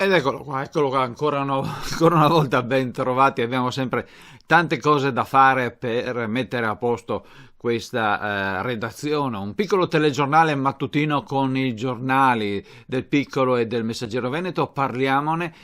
Ed eccolo qua, ancora una volta ben trovati. Abbiamo sempre tante cose da fare per mettere a posto questa redazione. Un piccolo telegiornale mattutino con i giornali del Piccolo e del Messaggero Veneto. Parliamone,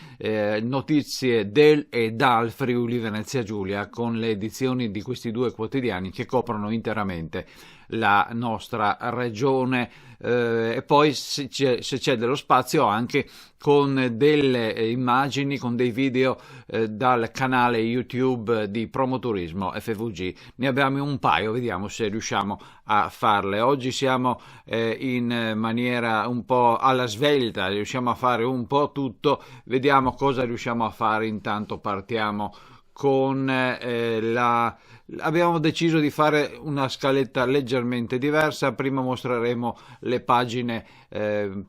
notizie del e dal Friuli Venezia Giulia, con le edizioni di questi due quotidiani che coprono interamente la nostra regione, e poi se c'è dello spazio anche con delle immagini, con dei video dal canale YouTube di Promoturismo FVG. Ne abbiamo un paio, vediamo se riusciamo a farle. Oggi siamo in maniera un po' alla svelta, riusciamo a fare un po' tutto, vediamo cosa riusciamo a fare. Intanto partiamo con abbiamo deciso di fare una scaletta leggermente diversa. Prima mostreremo le pagine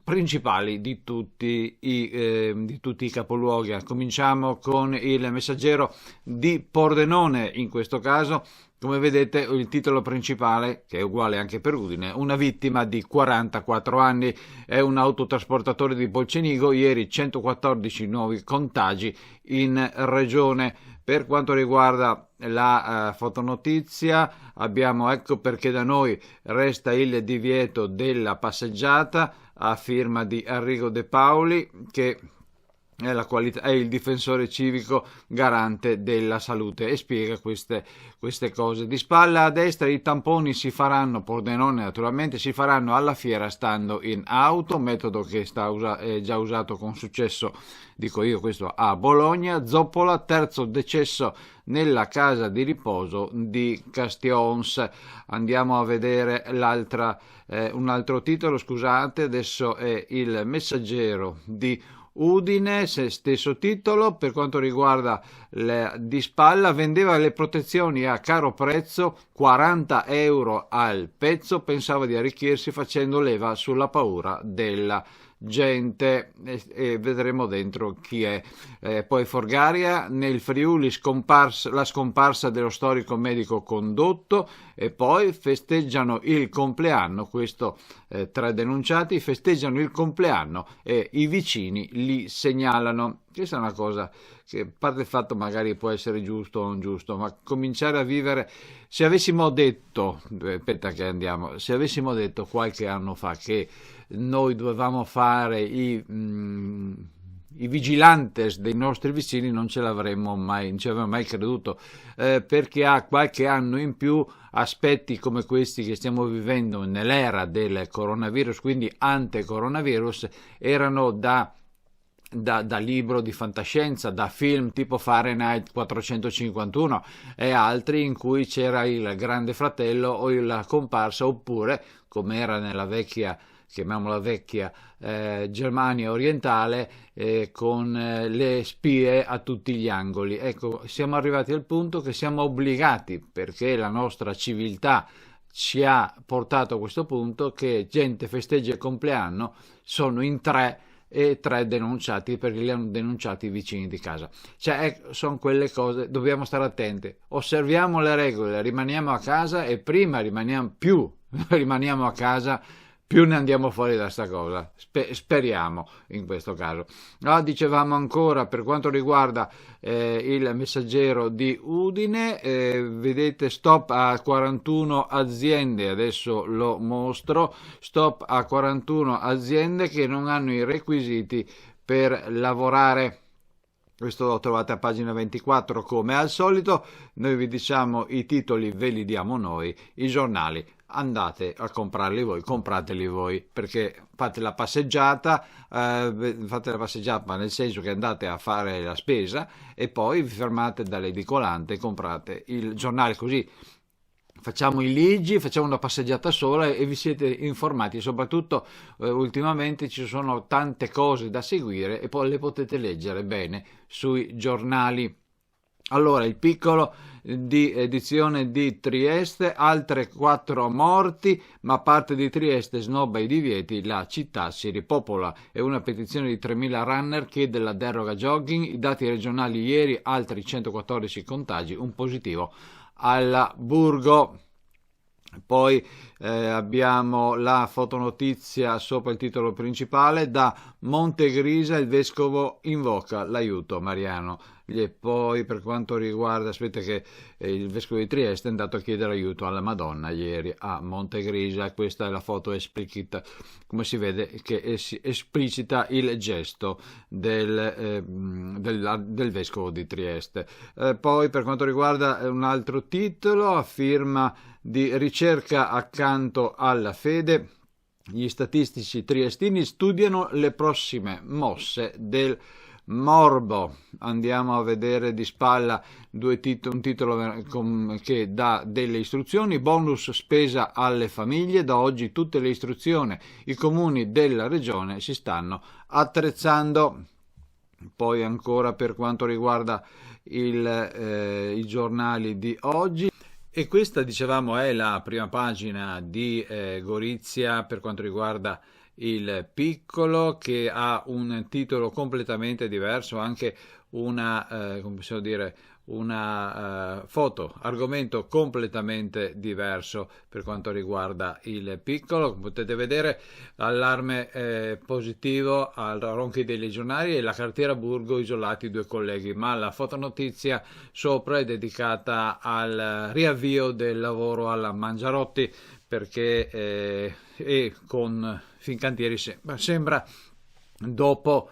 principali di tutti i capoluoghi. Cominciamo con il Messaggero di Pordenone. In questo caso, come vedete, il titolo principale, che è uguale anche per Udine: una vittima di 44 anni, è un autotrasportatore di Bolcenigo, ieri 114 nuovi contagi in regione. Per quanto riguarda la fotonotizia, abbiamo, ecco perché da noi resta il divieto della passeggiata, a firma di Arrigo De Paoli, che è il difensore civico garante della salute, e spiega queste cose. Di spalla a destra i tamponi si faranno, Pordenone naturalmente, si faranno alla fiera stando in auto, metodo che è già usato con successo, dico io, questo a Bologna. Zoppola, terzo decesso nella casa di riposo di Castions. Andiamo a vedere un altro titolo, scusate, adesso è il Messaggero di Udine, stesso titolo. Per quanto riguarda Di Spalla, vendeva le protezioni a caro prezzo, 40 euro al pezzo, pensava di arricchirsi facendo leva sulla paura della gente, e vedremo dentro chi è. Poi Forgaria, nel Friuli la scomparsa dello storico medico Condotto, e poi festeggiano il compleanno, questo 3 denunciati festeggiano il compleanno e i vicini li segnalano. Questa è una cosa che, a parte il fatto magari può essere giusto o non giusto, ma cominciare a vivere, se avessimo detto, aspetta che andiamo, se avessimo detto qualche anno fa che noi dovevamo fare i vigilantes dei nostri vicini, non ce l'avremmo mai, non ci avremmo mai creduto, perché ha qualche anno in più aspetti come questi che stiamo vivendo nell'era del coronavirus, quindi ante-coronavirus, erano da libro di fantascienza, da film tipo Fahrenheit 451 e altri, in cui c'era il Grande Fratello o la comparsa, oppure come era nella vecchia, chiamiamola vecchia, Germania orientale, con le spie a tutti gli angoli. Ecco, siamo arrivati al punto che siamo obbligati, perché la nostra civiltà ci ha portato a questo punto, che gente festeggia il compleanno, sono in 3 e 3 denunciati perché li hanno denunciati i vicini di casa. Cioè, sono quelle cose, dobbiamo stare attenti, osserviamo le regole, rimaniamo a casa, e prima rimaniamo a casa, più ne andiamo fuori da sta cosa. Speriamo in questo caso. Dicevamo ancora, per quanto riguarda il Messaggero di Udine, vedete, stop a 41 aziende, adesso lo mostro, stop a 41 aziende che non hanno i requisiti per lavorare. Questo lo trovate a pagina 24 come al solito. Noi vi diciamo i titoli, ve li diamo noi, i giornali andate a comprarli voi, comprateli voi, perché fate la passeggiata nel senso che andate a fare la spesa e poi vi fermate dall'edicolante e comprate il giornale, così facciamo i ligi, facciamo una passeggiata sola e vi siete informati. Soprattutto ultimamente ci sono tante cose da seguire e poi le potete leggere bene sui giornali. Allora, il Piccolo di edizione di Trieste, altre 4 morti, ma parte di Trieste snobba i divieti, la città si ripopola. È una petizione di 3.000 runner, chiede la deroga jogging. I dati regionali ieri, altri 114 contagi, un positivo alla Burgo. Poi abbiamo la fotonotizia sopra il titolo principale: da Montegrisa il vescovo invoca l'aiuto mariano. E poi per quanto riguarda, aspetta che il vescovo di Trieste è andato a chiedere aiuto alla Madonna ieri a Montegrisa. Questa è la foto esplicita, come si vede che esplicita il gesto del vescovo di Trieste. Poi per quanto riguarda un altro titolo, a firma di Ricerca accanto alla fede, gli statistici triestini studiano le prossime mosse del morbo. Andiamo a vedere di spalla un titolo che dà delle istruzioni: bonus spesa alle famiglie, da oggi tutte le istruzioni, i comuni della regione si stanno attrezzando. Poi ancora per quanto riguarda i giornali di oggi, e questa, dicevamo, è la prima pagina di Gorizia per quanto riguarda il piccolo, che ha un titolo completamente diverso, anche una, come possiamo dire, una foto, argomento completamente diverso per quanto riguarda il piccolo. Come potete vedere, allarme positivo al Ronchi dei Legionari e la cartiera Burgo isolati 2 colleghi, ma la fotonotizia sopra è dedicata al riavvio del lavoro alla Mangiarotti, perché e con Fincantieri sembra dopo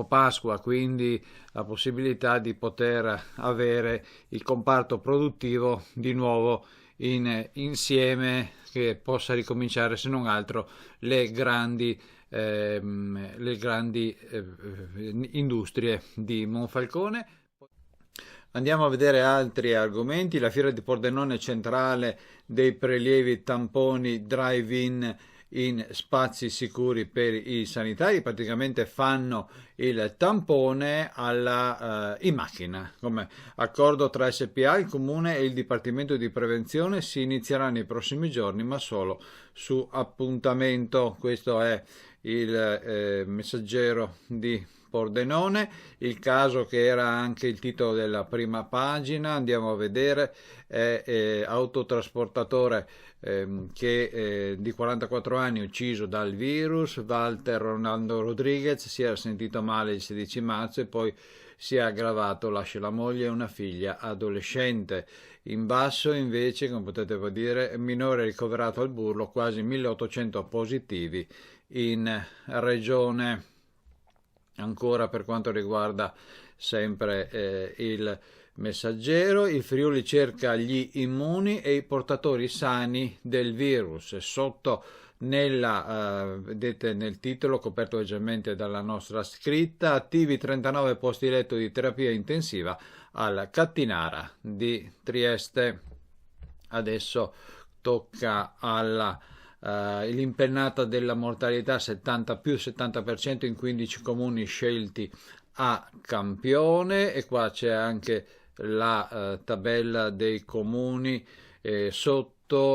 Pasqua, quindi la possibilità di poter avere il comparto produttivo di nuovo insieme, che possa ricominciare se non altro le grandi industrie di Monfalcone. Andiamo a vedere altri argomenti. La fiera di Pordenone centrale dei prelievi tamponi drive-in in spazi sicuri per i sanitari. Praticamente fanno il tampone in macchina. Come accordo tra SPA, il Comune e il Dipartimento di Prevenzione si inizierà nei prossimi giorni, ma solo su appuntamento. Questo è il Messaggero di Pordenone. Il caso, che era anche il titolo della prima pagina, andiamo a vedere, è autotrasportatore di 44 anni ucciso dal virus. Walter Ronaldo Rodriguez si era sentito male il 16 marzo e poi si è aggravato, lascia la moglie e una figlia adolescente. In basso invece, come potete vedere, minore ricoverato al Burlo, quasi 1800 positivi in regione. Ancora per quanto riguarda sempre il Messaggero, il Friuli cerca gli immuni e i portatori sani del virus. Sotto vedete nel titolo, coperto leggermente dalla nostra scritta: attivi 39 posti letto di terapia intensiva al Cattinara di Trieste. Adesso tocca l'impennata della mortalità, 70% in 15 comuni scelti a campione, e qua c'è anche la tabella dei comuni sotto,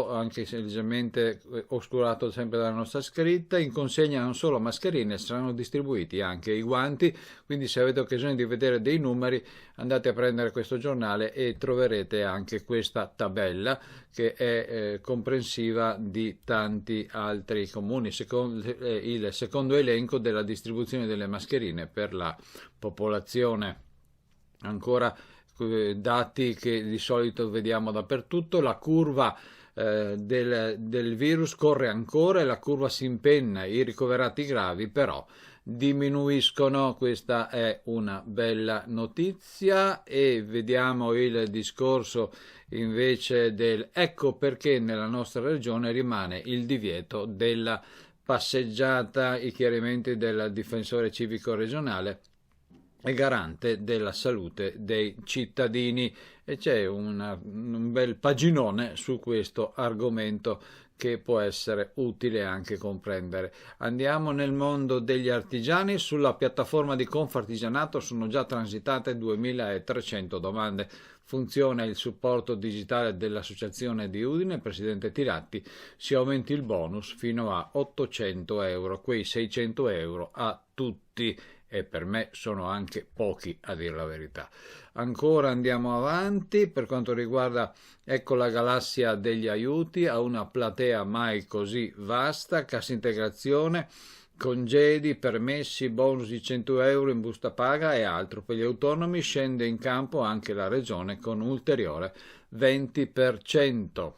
anche se leggermente oscurato sempre dalla nostra scritta. In consegna non solo mascherine, saranno distribuiti anche i guanti, quindi se avete occasione di vedere dei numeri andate a prendere questo giornale e troverete anche questa tabella, che è comprensiva di tanti altri comuni, il secondo elenco della distribuzione delle mascherine per la popolazione. Ancora dati che di solito vediamo dappertutto. La curva del virus corre ancora e la curva si impenna, i ricoverati gravi però diminuiscono. Questa è una bella notizia. E vediamo il discorso invece ecco perché nella nostra regione rimane il divieto della passeggiata, i chiarimenti del difensore civico regionale e garante della salute dei cittadini, e c'è un bel paginone su questo argomento che può essere utile anche comprendere. Andiamo nel mondo degli artigiani. Sulla piattaforma di Confartigianato sono già transitate 2300 domande. Funziona il supporto digitale dell'associazione di Udine. Presidente Tiratti: si aumenti il bonus fino a 800 euro, quei 600 euro a tutti e per me sono anche pochi, a dire la verità. Ancora andiamo avanti per quanto riguarda, ecco, la galassia degli aiuti, a una platea mai così vasta, cassa integrazione, congedi, permessi, bonus di 100 euro in busta paga e altro. Per gli autonomi scende in campo anche la regione con un ulteriore 20%.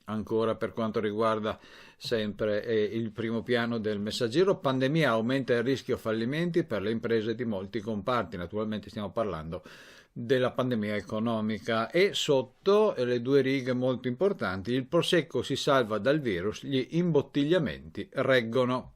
Ancora per quanto riguarda sempre il primo piano del Messaggero, pandemia aumenta il rischio fallimenti per le imprese di molti comparti. Naturalmente stiamo parlando della pandemia economica, e sotto le due righe molto importanti: il prosecco si salva dal virus, gli imbottigliamenti reggono.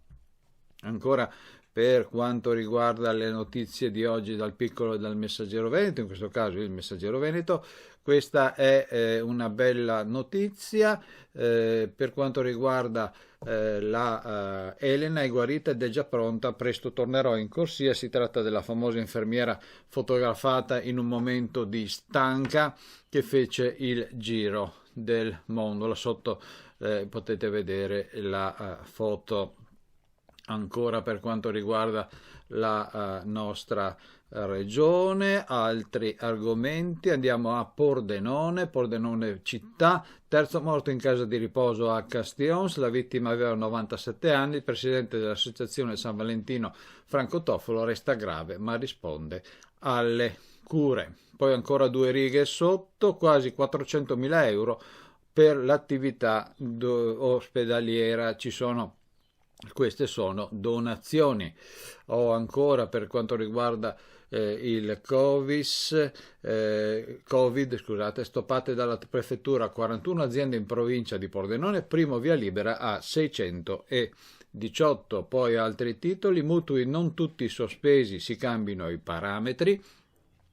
Ancora per quanto riguarda le notizie di oggi dal Piccolo e dal Messaggero Veneto, in questo caso il Messaggero Veneto, questa è una bella notizia. Per quanto riguarda la Elena, è guarita ed è già pronta, presto tornerò in corsia. Si tratta della famosa infermiera fotografata in un momento di stanca che fece il giro del mondo. Là sotto potete vedere la foto. Ancora per quanto riguarda la nostra regione, altri argomenti, andiamo a Pordenone città, terzo morto in casa di riposo a Castions, la vittima aveva 97 anni, il presidente dell'associazione San Valentino Franco Toffolo resta grave ma risponde alle cure. Poi ancora due righe sotto, quasi 400.000 euro per l'attività ospedaliera, queste sono donazioni. O ancora per quanto riguarda il Covid, stoppate dalla prefettura 41 aziende in provincia di Pordenone, primo via libera a 618. Poi altri titoli: mutui non tutti sospesi, si cambino i parametri.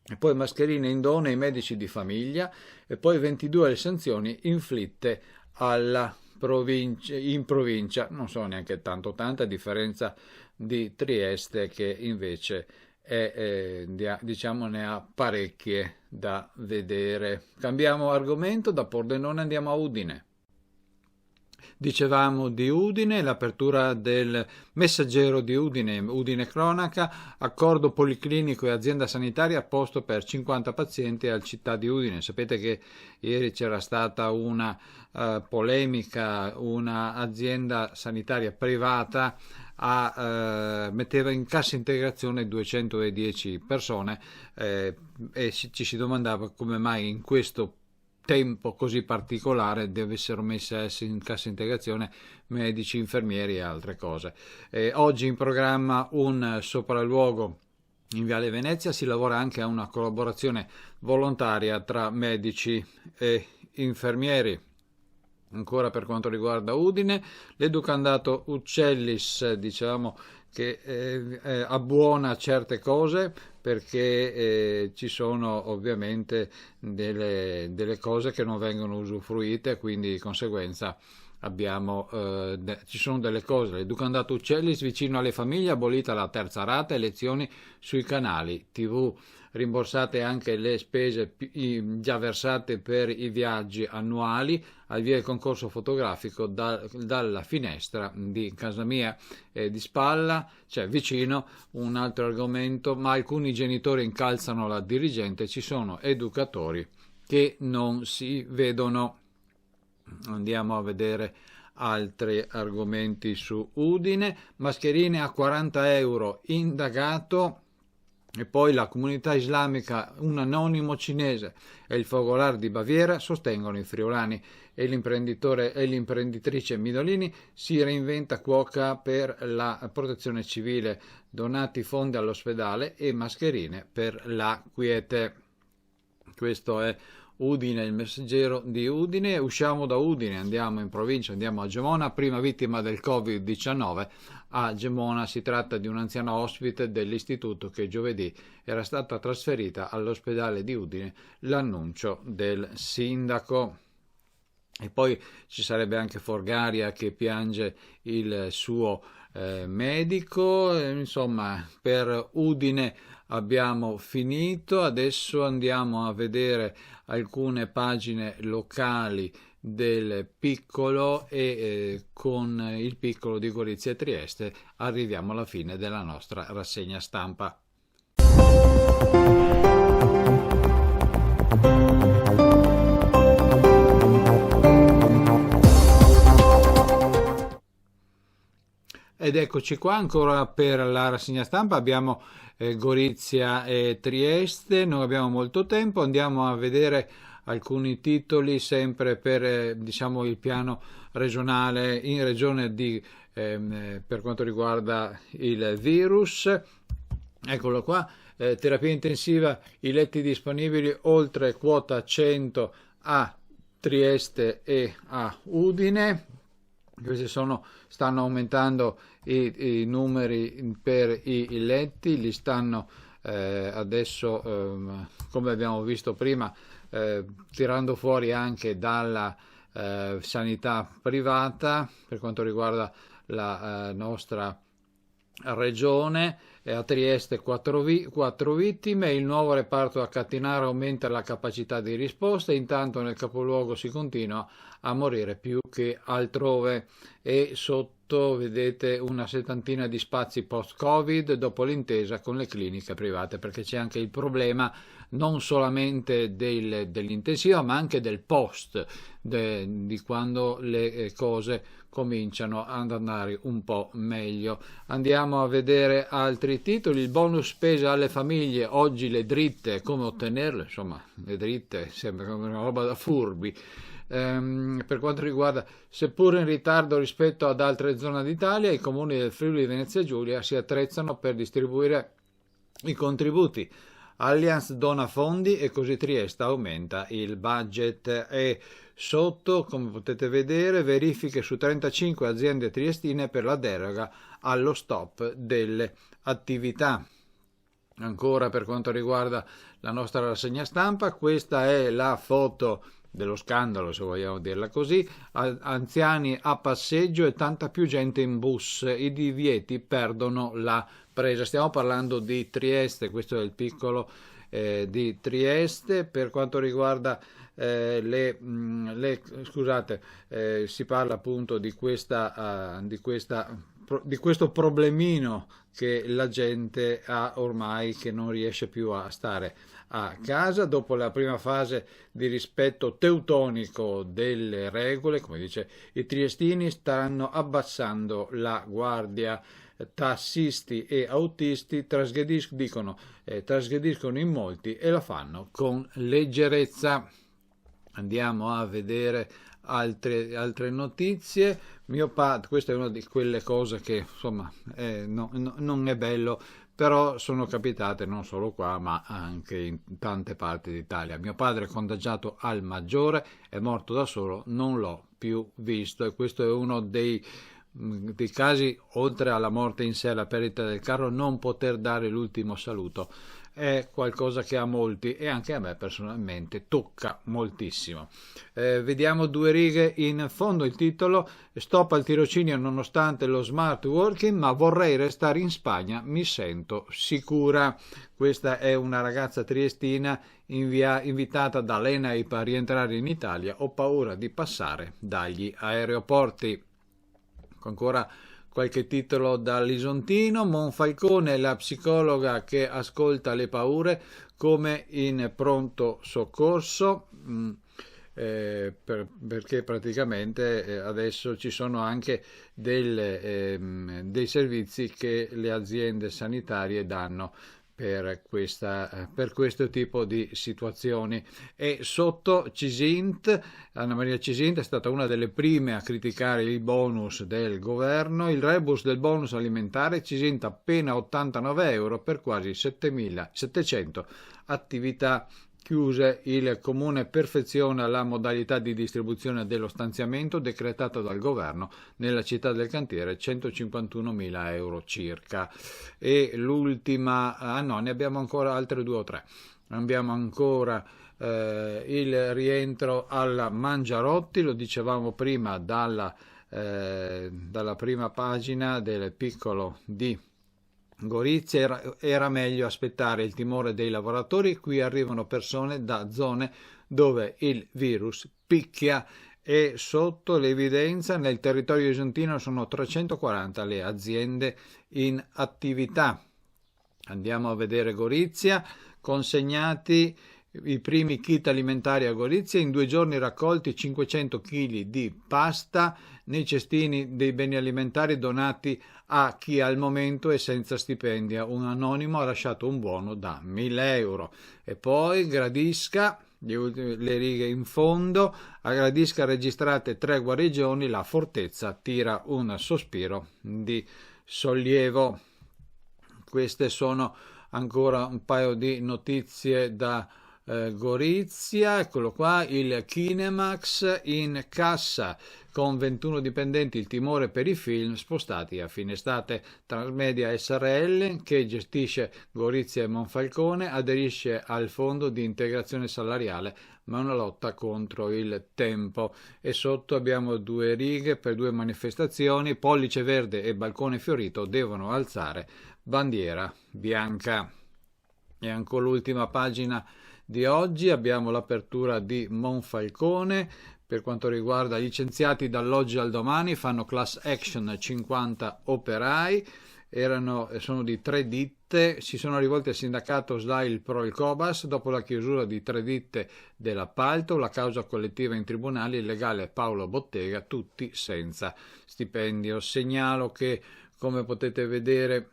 E poi mascherine in dono ai medici di famiglia. E poi 22 le sanzioni inflitte in provincia, non sono neanche tanta, a differenza di Trieste, che invece ne ha parecchie da vedere. Cambiamo argomento, da Pordenone andiamo a Udine. Dicevamo di Udine, l'apertura del Messaggero di Udine, Udine Cronaca, accordo policlinico e azienda sanitaria a posto per 50 pazienti al città di Udine. Sapete che ieri c'era stata una polemica, una azienda sanitaria privata metteva in cassa integrazione 210 persone, e ci si domandava come mai in questo tempo così particolare dovessero messe in cassa integrazione medici, infermieri e altre cose. Oggi in programma un sopralluogo in Viale Venezia, si lavora anche a una collaborazione volontaria tra medici e infermieri. Ancora per quanto riguarda Udine, l'educandato Uccellis, diciamo che abbuona certe cose, perché ci sono ovviamente delle cose che non vengono usufruite, quindi di conseguenza ci sono delle cose. L'educandato Uccellis vicino alle famiglie, abolita la terza rata e lezioni sui canali TV, rimborsate anche le spese già versate per i viaggi annuali, al via il concorso fotografico dalla finestra di casa mia di spalla, cioè vicino. Un altro argomento: ma alcuni genitori incalzano la dirigente, ci sono educatori che non si vedono. Andiamo a vedere altri argomenti su Udine. Mascherine a 40 euro, indagato. E poi la comunità islamica, un anonimo cinese e il fogolar di Baviera sostengono i friulani, e l'imprenditore e l'imprenditrice Midolini si reinventa cuoca per la protezione civile, donati fondi all'ospedale e mascherine per la quiete. Questo è Udine, il Messaggero di Udine. Usciamo da Udine, andiamo in provincia, andiamo a Gemona, prima vittima del Covid-19 a Gemona. Si tratta di un'anziana ospite dell'istituto che giovedì era stata trasferita all'ospedale di Udine, l'annuncio del sindaco. E poi ci sarebbe anche Forgaria che piange il suo medico. Insomma, per Udine abbiamo finito, adesso andiamo a vedere alcune pagine locali del Piccolo e con il Piccolo di Gorizia e Trieste arriviamo alla fine della nostra rassegna stampa. Ed eccoci qua ancora per la rassegna stampa, abbiamo Gorizia e Trieste, non abbiamo molto tempo, andiamo a vedere alcuni titoli sempre per diciamo il piano regionale in regione per quanto riguarda il virus. Eccolo qua, terapia intensiva, i letti disponibili oltre quota 100 a Trieste e a Udine. Questi stanno aumentando i numeri per i letti, li stanno adesso, come abbiamo visto prima, tirando fuori anche dalla sanità privata per quanto riguarda la nostra regione. A Trieste 4 vittime, il nuovo reparto a Cattinara aumenta la capacità di risposta, intanto nel capoluogo si continua a morire più che altrove e sotto vedete una settantina di spazi post-Covid dopo l'intesa con le cliniche private, perché c'è anche il problema non solamente dell'intensiva ma anche del post, di quando le cose cominciano ad andare un po' meglio. Andiamo a vedere altri titoli. Il bonus spesa alle famiglie, oggi le dritte, come ottenerle, insomma le dritte sembra come una roba da furbi. Per quanto riguarda, seppur in ritardo rispetto ad altre zone d'Italia, i comuni del Friuli Venezia Giulia si attrezzano per distribuire i contributi. Allianz dona fondi e così Trieste aumenta il budget. E sotto, come potete vedere, verifiche su 35 aziende triestine per la deroga allo stop delle attività. Ancora per quanto riguarda la nostra rassegna stampa, questa è la foto dello scandalo, se vogliamo dirla così, anziani a passeggio e tanta più gente in bus, i divieti perdono la presa. Stiamo parlando di Trieste, questo è il Piccolo di Trieste. Per quanto riguarda si parla appunto di questo problemino che la gente ha ormai, che non riesce più a stare a casa dopo la prima fase di rispetto teutonico delle regole. Come dice, i triestini stanno abbassando la guardia. Tassisti e autisti trasgrediscono in molti e la fanno con leggerezza. Andiamo a vedere altre notizie. Mio padre, questa è una di quelle cose che insomma non è bello, però sono capitate non solo qua ma anche in tante parti d'Italia. Mio padre è contagiato al Maggiore, è morto da solo, non l'ho più visto, e questo è uno dei casi, oltre alla morte in sé, la perdita del carro, non poter dare l'ultimo saluto è qualcosa che a molti e anche a me personalmente tocca moltissimo. Vediamo due righe in fondo, il titolo: stop al tirocinio nonostante lo smart working, ma vorrei restare in Spagna, mi sento sicura. Questa è una ragazza triestina invitata dall'ENAIP a rientrare in Italia. Ho paura di passare dagli aeroporti. Ancora qualche titolo dall'Isontino. Monfalcone, la psicologa che ascolta le paure, come in pronto soccorso, perché praticamente adesso ci sono anche dei servizi che le aziende sanitarie danno per questo tipo di situazioni. E sotto Cisint, Anna Maria Cisint è stata una delle prime a criticare il bonus del governo. Il rebus del bonus alimentare, Cisint appena 89 euro per quasi 7.700 attività chiuse. Il comune perfeziona la modalità di distribuzione dello stanziamento decretato dal governo nella città del cantiere, 151.000 euro circa. E l'ultima, ne abbiamo ancora altre 2 o 3. Abbiamo ancora il rientro alla Mangiarotti, lo dicevamo prima, dalla dalla prima pagina del piccolo di Gorizia, era meglio aspettare il timore dei lavoratori, qui arrivano persone da zone dove il virus picchia e sotto l'evidenza nel territorio isantino sono 340 le aziende in attività. Andiamo a vedere Gorizia, consegnati i primi kit alimentari a Gorizia, in 2 giorni raccolti 500 kg di pasta nei cestini dei beni alimentari donati a chi al momento è senza stipendio. Un anonimo ha lasciato un buono da 1.000 euro. E poi Gradisca, le righe in fondo, a Gradisca registrate 3 guarigioni, la fortezza tira un sospiro di sollievo. Queste sono ancora un paio di notizie da Gorizia. Eccolo qua, il Kinemax in cassa con 21 dipendenti, il timore per i film spostati a fine estate. Transmedia SRL, che gestisce Gorizia e Monfalcone, aderisce al fondo di integrazione salariale, ma una lotta contro il tempo. E sotto abbiamo 2 righe per 2 manifestazioni: Pollice Verde e Balcone Fiorito devono alzare bandiera bianca. E ancora l'ultima pagina di oggi, abbiamo l'apertura di Monfalcone per quanto riguarda licenziati dall'oggi al domani, fanno class action 50 operai, sono di 3 ditte, si sono rivolti al sindacato SLAI, il Pro e il Cobas dopo la chiusura di 3 ditte dell'appalto, la causa collettiva in tribunale, il legale Paolo Bottega, tutti senza stipendio. Segnalo che, come potete vedere,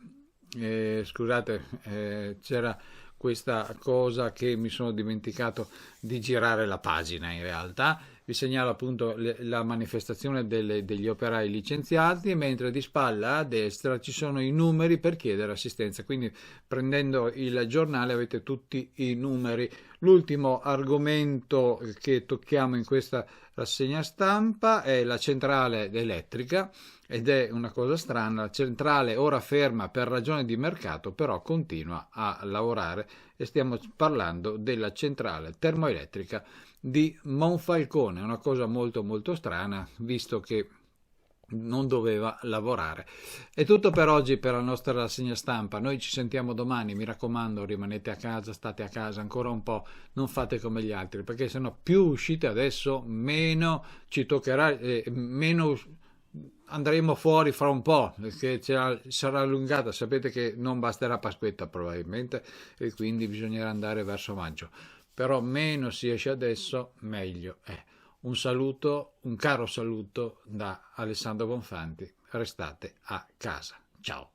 c'era questa cosa che mi sono dimenticato di girare la pagina. In realtà vi segnalo appunto la manifestazione degli operai licenziati, mentre di spalla a destra ci sono i numeri per chiedere assistenza, quindi prendendo il giornale avete tutti i numeri. L'ultimo argomento che tocchiamo in questa rassegna stampa è la centrale elettrica, ed è una cosa strana: la centrale ora ferma per ragioni di mercato, però continua a lavorare, e stiamo parlando della centrale termoelettrica di Monfalcone, una cosa molto molto strana, visto che non doveva lavorare. È tutto per oggi, per la nostra rassegna stampa. Noi ci sentiamo domani, mi raccomando, rimanete a casa, state a casa ancora un po', non fate come gli altri, perché sennò più uscite adesso meno ci toccherà, meno andremo fuori fra un po', perché sarà allungata. Sapete che non basterà Pasquetta probabilmente, e quindi bisognerà andare verso maggio, però meno si esce adesso meglio è. Un saluto, un caro saluto da Alessandro Bonfanti. Restate a casa. Ciao.